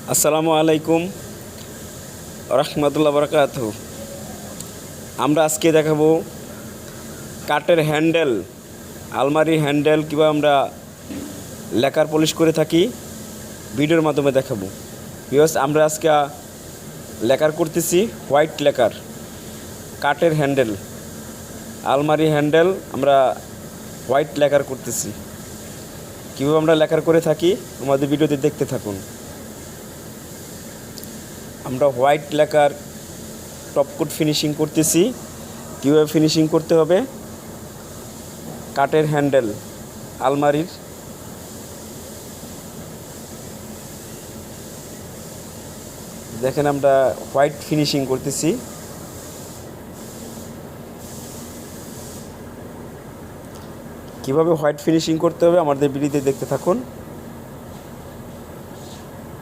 আসসালামু আলাইকুম রহমতুল্লাহ বরকাতুহু। আমরা আজকে দেখাবো কাঠের হ্যান্ডেল, আলমারির হ্যান্ডেল কীভাবে আমরা লেকার পলিশ করে থাকি ভিডিওর মাধ্যমে দেখাবো। বিকজ আমরা আজকে লেকার করতেছি হোয়াইট লেকার, কাঠের হ্যান্ডেল, আলমারি হ্যান্ডেল আমরা হোয়াইট লেকার করতেছি। কীভাবে আমরা লেকার করে থাকি আমাদের ভিডিওতে দেখতে থাকুন। আমরা হোয়াইট লেকার টপকোট ফিনিশিং করতেছি। কীভাবে ফিনিশিং করতে হবে, কাঠের হ্যান্ডেল আলমারির দেখেন আমরা হোয়াইট ফিনিশিং করতেছি। কীভাবে হোয়াইট ফিনিশিং করতে হবে আমাদের ভিডিওতে দেখতে থাকুন।